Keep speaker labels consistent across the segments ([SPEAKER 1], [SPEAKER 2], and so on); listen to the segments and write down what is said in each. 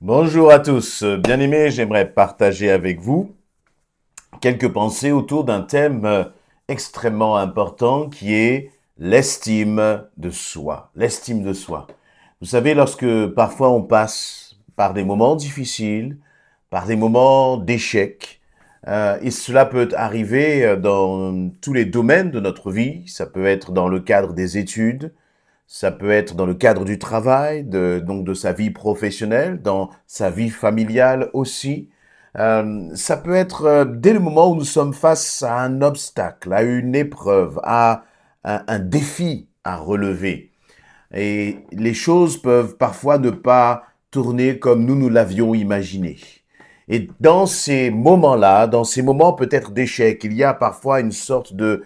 [SPEAKER 1] Bonjour à tous. Bien-aimés, j'aimerais partager avec vous quelques pensées autour d'un thème extrêmement important qui est l'estime de soi. L'estime de soi. Vous savez, lorsque parfois on passe par des moments difficiles, par des moments d'échec, et cela peut arriver dans tous les domaines de notre vie, ça peut être dans le cadre des études, ça peut être dans le cadre du travail, donc de sa vie professionnelle, dans sa vie familiale aussi. Ça peut être dès le moment où nous sommes face à un obstacle, à une épreuve, à un défi à relever. Et les choses peuvent parfois ne pas tourner comme nous l'avions imaginé. Et dans ces moments-là, dans ces moments peut-être d'échec, il y a parfois une sorte de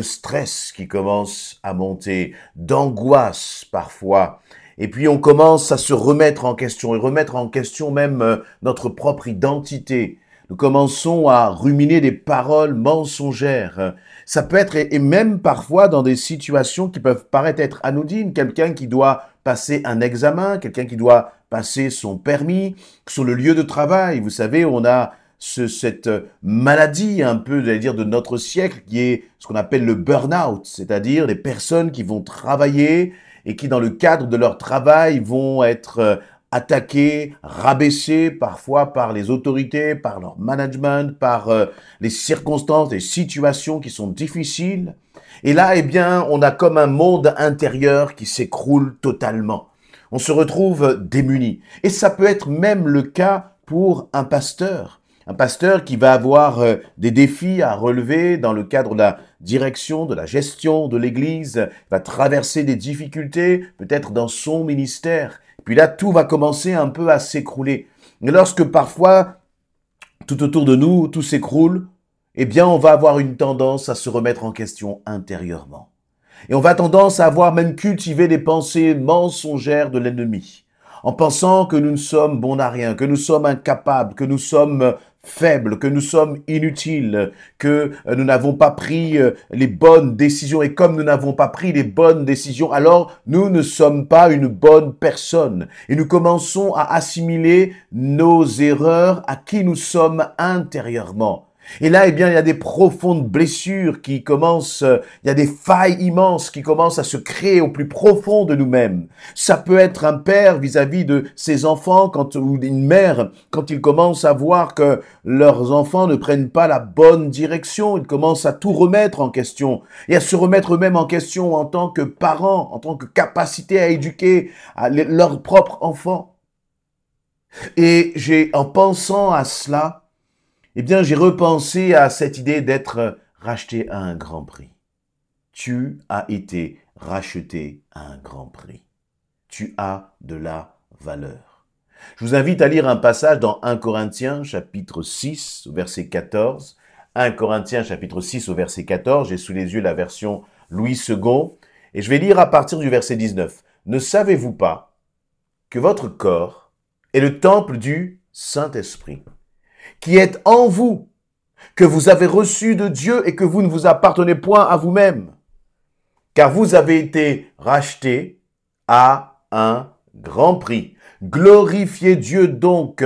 [SPEAKER 1] stress qui commence à monter, d'angoisse parfois. Et puis on commence à se remettre en question, et remettre en question même notre propre identité. Nous commençons à ruminer des paroles mensongères. Ça peut être, et même parfois dans des situations qui peuvent paraître être anodines, quelqu'un qui doit passer un examen, quelqu'un qui doit passer son permis, sur le lieu de travail. Vous savez, on a cette maladie un peu, j'allais dire, de notre siècle, qui est ce qu'on appelle le burn-out, c'est-à-dire les personnes qui vont travailler et qui, dans le cadre de leur travail, vont être attaquées, rabaissées parfois par les autorités, par leur management, par les circonstances, les situations qui sont difficiles. Et là, eh bien, on a comme un monde intérieur qui s'écroule totalement. On se retrouve démuni. Et ça peut être même le cas pour un pasteur. Un pasteur qui va avoir des défis à relever dans le cadre de la direction, de la gestion de l'Église, va traverser des difficultés, peut-être dans son ministère. Puis là, tout va commencer un peu à s'écrouler. Et lorsque parfois, tout autour de nous, tout s'écroule, eh bien, on va avoir une tendance à se remettre en question intérieurement. Et on va tendance à avoir même cultivé des pensées mensongères de l'ennemi, en pensant que nous ne sommes bons à rien, que nous sommes incapables, que nous sommes faibles, que nous sommes inutiles, que nous n'avons pas pris les bonnes décisions. Et comme nous n'avons pas pris les bonnes décisions, alors nous ne sommes pas une bonne personne. Et nous commençons à assimiler nos erreurs à qui nous sommes intérieurement. Et là, eh bien, il y a des profondes blessures qui commencent, il y a des failles immenses qui commencent à se créer au plus profond de nous-mêmes. Ça peut être un père vis-à-vis de ses enfants ou une mère, quand ils commencent à voir que leurs enfants ne prennent pas la bonne direction, ils commencent à tout remettre en question et à se remettre eux-mêmes en question en tant que parents, en tant que capacité à éduquer leurs propres enfants. Et en pensant à cela, eh bien, j'ai repensé à cette idée d'être racheté à un grand prix. Tu as été racheté à un grand prix. Tu as de la valeur. Je vous invite à lire un passage dans 1 Corinthiens, chapitre 6, au verset 14. 1 Corinthiens, chapitre 6, au verset 14. J'ai sous les yeux la version Louis II. Et je vais lire à partir du verset 19. Ne savez-vous pas que votre corps est le temple du Saint-Esprit, qui est en vous, que vous avez reçu de Dieu et que vous ne vous appartenez point à vous-même, car vous avez été rachetés à un grand prix. Glorifiez Dieu donc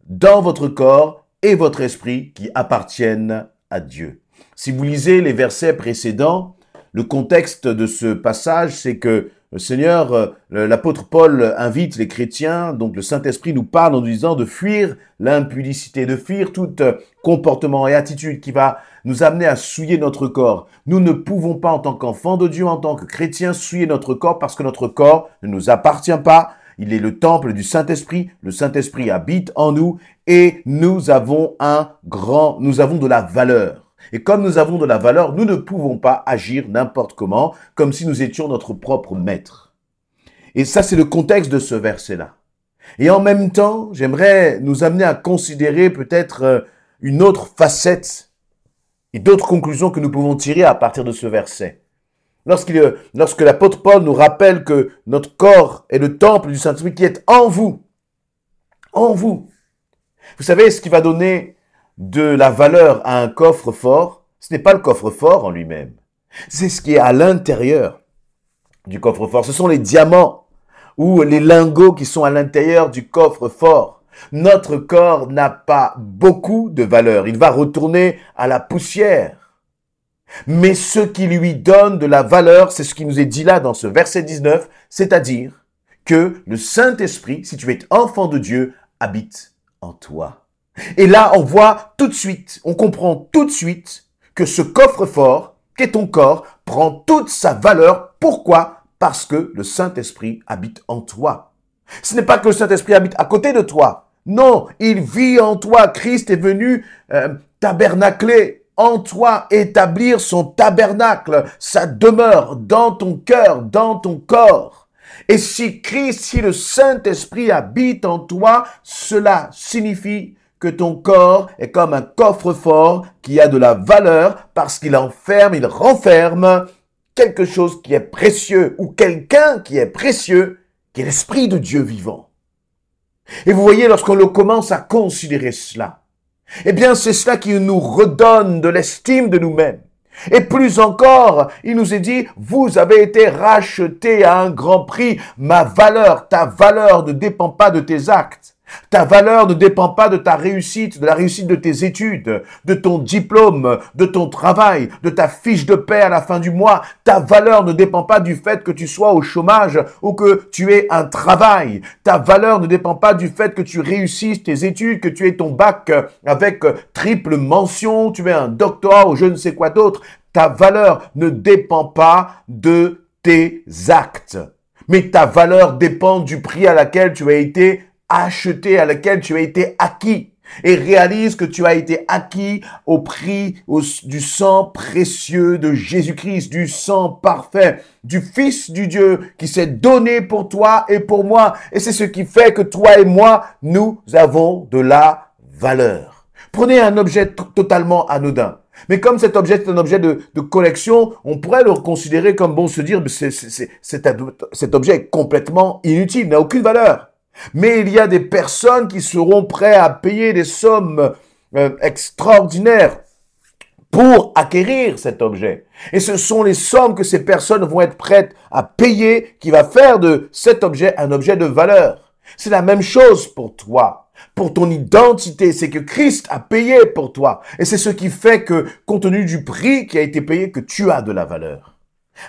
[SPEAKER 1] dans votre corps et votre esprit qui appartiennent à Dieu. Si vous lisez les versets précédents, le contexte de ce passage, c'est que le Seigneur, l'apôtre Paul invite les chrétiens, donc le Saint-Esprit nous parle en nous disant de fuir l'impudicité, de fuir tout comportement et attitude qui va nous amener à souiller notre corps. Nous ne pouvons pas, en tant qu'enfants de Dieu, en tant que chrétiens, souiller notre corps parce que notre corps ne nous appartient pas. Il est le temple du Saint-Esprit. Le Saint-Esprit habite en nous et nous avons de la valeur. Et comme nous avons de la valeur, nous ne pouvons pas agir n'importe comment, comme si nous étions notre propre maître. Et ça, c'est le contexte de ce verset-là. Et en même temps, j'aimerais nous amener à considérer peut-être une autre facette et d'autres conclusions que nous pouvons tirer à partir de ce verset. Lorsque l'apôtre Paul nous rappelle que notre corps est le temple du Saint-Esprit qui est en vous. En vous. Vous savez, ce qui va donner de la valeur à un coffre-fort, ce n'est pas le coffre-fort en lui-même. C'est ce qui est à l'intérieur du coffre-fort. Ce sont les diamants ou les lingots qui sont à l'intérieur du coffre-fort. Notre corps n'a pas beaucoup de valeur. Il va retourner à la poussière. Mais ce qui lui donne de la valeur, c'est ce qui nous est dit là dans ce verset 19, c'est-à-dire que le Saint-Esprit, si tu es enfant de Dieu, habite en toi. Et là, on voit tout de suite, on comprend tout de suite que ce coffre-fort, qu'est ton corps, prend toute sa valeur. Pourquoi? Parce que le Saint-Esprit habite en toi. Ce n'est pas que le Saint-Esprit habite à côté de toi. Non, il vit en toi. Christ est venu tabernacler en toi, établir son tabernacle, sa demeure dans ton cœur, dans ton corps. Et si Christ, si le Saint-Esprit habite en toi, cela signifie que ton corps est comme un coffre-fort qui a de la valeur parce qu'il enferme, il renferme quelque chose qui est précieux ou quelqu'un qui est précieux, qui est l'Esprit de Dieu vivant. Et vous voyez, lorsqu'on commence à considérer cela, eh bien, c'est cela qui nous redonne de l'estime de nous-mêmes. Et plus encore, il nous est dit, vous avez été rachetés à un grand prix. Ma valeur, ta valeur ne dépend pas de tes actes. Ta valeur ne dépend pas de ta réussite, de la réussite de tes études, de ton diplôme, de ton travail, de ta fiche de paie à la fin du mois. Ta valeur ne dépend pas du fait que tu sois au chômage ou que tu aies un travail. Ta valeur ne dépend pas du fait que tu réussisses tes études, que tu aies ton bac avec triple mention, tu aies un doctorat ou je ne sais quoi d'autre. Ta valeur ne dépend pas de tes actes. Mais ta valeur dépend du prix à laquelle tu as été acheté, à laquelle tu as été acquis. Et réalise que tu as été acquis au prix du sang précieux de Jésus-Christ, du sang parfait, du Fils du Dieu qui s'est donné pour toi et pour moi. Et c'est ce qui fait que toi et moi, nous avons de la valeur. Prenez un objet totalement anodin. Mais comme cet objet est un objet de collection, on pourrait le considérer comme bon, se dire cet objet est complètement inutile, n'a aucune valeur. Mais il y a des personnes qui seront prêtes à payer des sommes extraordinaires pour acquérir cet objet. Et ce sont les sommes que ces personnes vont être prêtes à payer qui va faire de cet objet un objet de valeur. C'est la même chose pour toi. Pour ton identité, c'est que Christ a payé pour toi. Et c'est ce qui fait que, compte tenu du prix qui a été payé, que tu as de la valeur.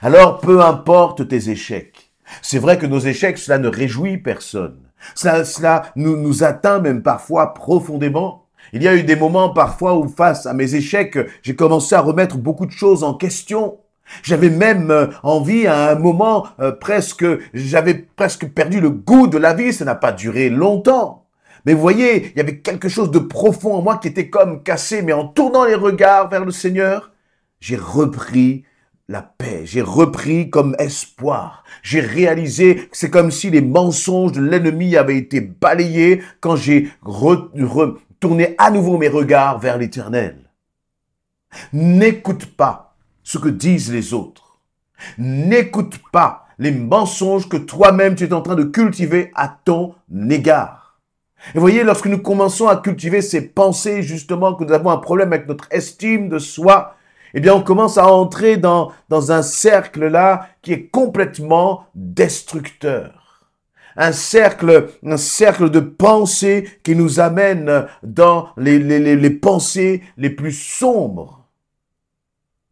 [SPEAKER 1] Alors, peu importe tes échecs. C'est vrai que nos échecs, cela ne réjouit personne. Cela nous atteint même parfois profondément. Il y a eu des moments parfois où, face à mes échecs, j'ai commencé à remettre beaucoup de choses en question. J'avais même envie à un moment j'avais presque perdu le goût de la vie. Ça n'a pas duré longtemps. Mais vous voyez, il y avait quelque chose de profond en moi qui était comme cassé. Mais en tournant les regards vers le Seigneur, j'ai repris la paix. J'ai repris comme espoir. J'ai réalisé que c'est comme si les mensonges de l'ennemi avaient été balayés quand j'ai retourné à nouveau mes regards vers l'Éternel. N'écoute pas ce que disent les autres. N'écoute pas les mensonges que toi-même tu es en train de cultiver à ton égard. Et vous voyez, lorsque nous commençons à cultiver ces pensées, justement, que nous avons un problème avec notre estime de soi, eh bien, on commence à entrer dans un cercle là qui est complètement destructeur. Un cercle de pensées qui nous amène dans les pensées les plus sombres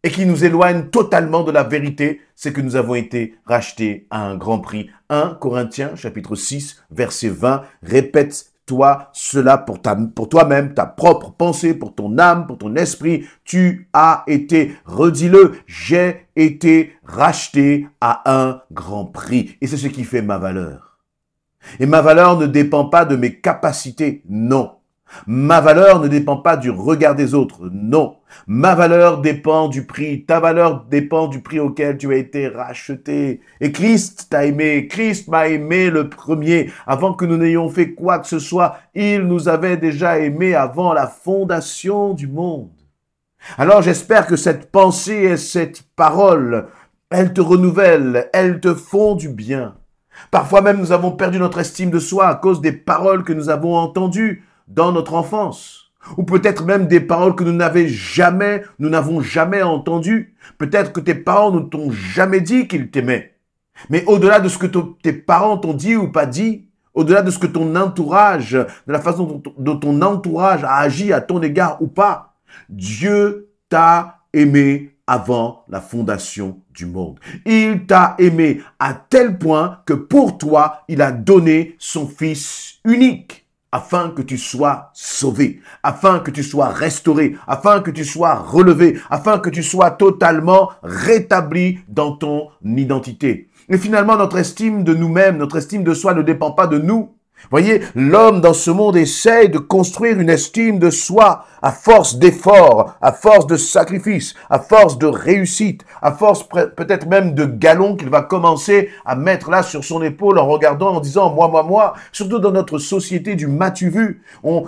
[SPEAKER 1] et qui nous éloigne totalement de la vérité, c'est que nous avons été rachetés à un grand prix. 1 Corinthiens, chapitre 6, verset 20, répète-toi cela pour toi-même, ta propre pensée, pour ton âme, pour ton esprit. Tu as été, redis-le, j'ai été racheté à un grand prix. Et c'est ce qui fait ma valeur. Et ma valeur ne dépend pas de mes capacités, non. Ma valeur ne dépend pas du regard des autres, non. Ma valeur dépend du prix, ta valeur dépend du prix auquel tu as été racheté. Et Christ t'a aimé, Christ m'a aimé le premier. Avant que nous n'ayons fait quoi que ce soit, il nous avait déjà aimés avant la fondation du monde. Alors j'espère que cette pensée et cette parole, elles te renouvellent, elles te font du bien. Parfois même nous avons perdu notre estime de soi à cause des paroles que nous avons entendues dans notre enfance, ou peut-être même des paroles que nous n'avons jamais entendues. Peut-être que tes parents ne t'ont jamais dit qu'ils t'aimaient. Mais au-delà de ce que tes parents t'ont dit ou pas dit, au-delà de ce que ton entourage, de la façon dont ton entourage a agi à ton égard ou pas, Dieu t'a aimé avant la fondation du monde. Il t'a aimé à tel point que pour toi, il a donné son Fils unique afin que tu sois sauvé, afin que tu sois restauré, afin que tu sois relevé, afin que tu sois totalement rétabli dans ton identité. Et finalement, notre estime de nous-mêmes, notre estime de soi ne dépend pas de nous. Voyez, l'homme dans ce monde essaye de construire une estime de soi à force d'efforts, à force de sacrifices, à force de réussite, à force peut-être même de galons qu'il va commencer à mettre là sur son épaule en regardant, en disant moi. Surtout dans notre société du m'as-tu vu.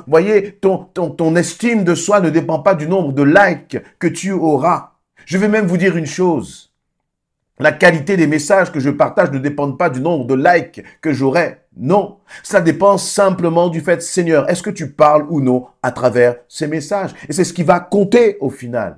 [SPEAKER 1] Voyez, ton estime de soi ne dépend pas du nombre de likes que tu auras. Je vais même vous dire une chose. La qualité des messages que je partage ne dépend pas du nombre de likes que j'aurai. Non, ça dépend simplement du fait, Seigneur, est-ce que tu parles ou non à travers ces messages? Et c'est ce qui va compter au final.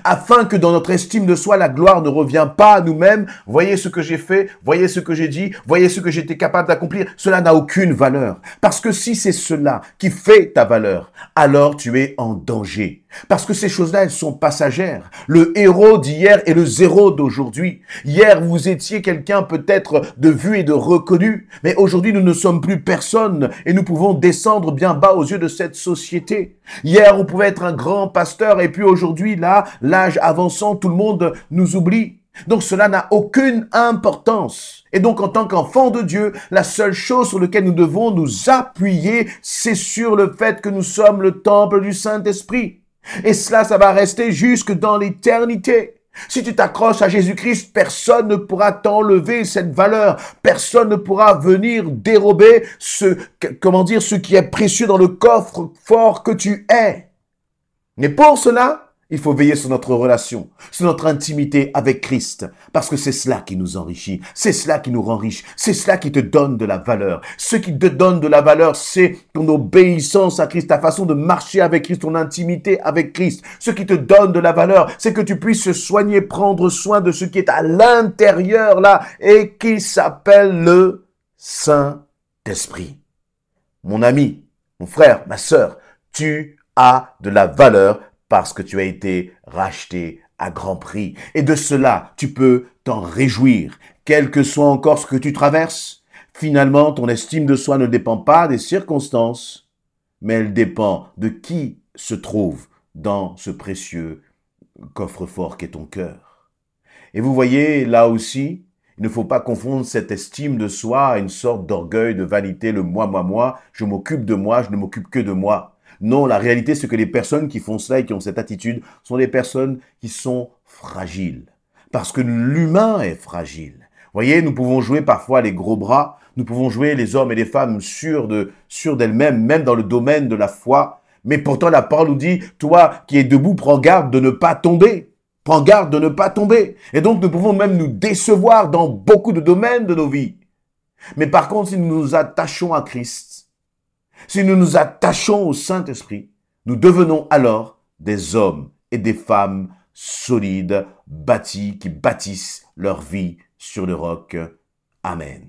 [SPEAKER 1] Afin que dans notre estime de soi, la gloire ne revient pas à nous-mêmes. Voyez ce que j'ai fait, voyez ce que j'ai dit, voyez ce que j'étais capable d'accomplir. Cela n'a aucune valeur. Parce que si c'est cela qui fait ta valeur, alors tu es en danger. Parce que ces choses-là, elles sont passagères. Le héros d'hier est le zéro d'aujourd'hui. Hier, vous étiez quelqu'un peut-être de vu et de reconnu. Mais aujourd'hui, nous ne sommes plus personne et nous pouvons descendre bien bas aux yeux de cette société. Hier, on pouvait être un grand pasteur et puis aujourd'hui, là, l'âge avançant, tout le monde nous oublie. Donc cela n'a aucune importance. Et donc en tant qu'enfant de Dieu, la seule chose sur laquelle nous devons nous appuyer, c'est sur le fait que nous sommes le temple du Saint-Esprit. Et cela, ça va rester jusque dans l'éternité. Si tu t'accroches à Jésus-Christ, personne ne pourra t'enlever cette valeur. Personne ne pourra venir dérober ce qui est précieux dans le coffre fort que tu es. Mais pour cela, il faut veiller sur notre relation, sur notre intimité avec Christ, parce que c'est cela qui nous enrichit, c'est cela qui nous rend riches, c'est cela qui te donne de la valeur. Ce qui te donne de la valeur, c'est ton obéissance à Christ, ta façon de marcher avec Christ, ton intimité avec Christ. Ce qui te donne de la valeur, c'est que tu puisses soigner, prendre soin de ce qui est à l'intérieur là, et qui s'appelle le Saint-Esprit. Mon ami, mon frère, ma sœur, tu as de la valeur parce que tu as été racheté à grand prix. Et de cela, tu peux t'en réjouir. Quel que soit encore ce que tu traverses, finalement, ton estime de soi ne dépend pas des circonstances, mais elle dépend de qui se trouve dans ce précieux coffre-fort qu'est ton cœur. Et vous voyez, là aussi, il ne faut pas confondre cette estime de soi à une sorte d'orgueil, de vanité, le moi, je m'occupe de moi, je ne m'occupe que de moi. Non, la réalité, c'est que les personnes qui font cela et qui ont cette attitude sont des personnes qui sont fragiles. Parce que l'humain est fragile. Vous voyez, nous pouvons jouer parfois les gros bras, nous pouvons jouer les hommes et les femmes sûrs d'elles-mêmes, même dans le domaine de la foi. Mais pourtant, la parole nous dit, toi qui es debout, prends garde de ne pas tomber. Prends garde de ne pas tomber. Et donc, nous pouvons même nous décevoir dans beaucoup de domaines de nos vies. Mais par contre, si nous nous attachons à Christ, si nous nous attachons au Saint-Esprit, nous devenons alors des hommes et des femmes solides, bâtis, qui bâtissent leur vie sur le roc. Amen.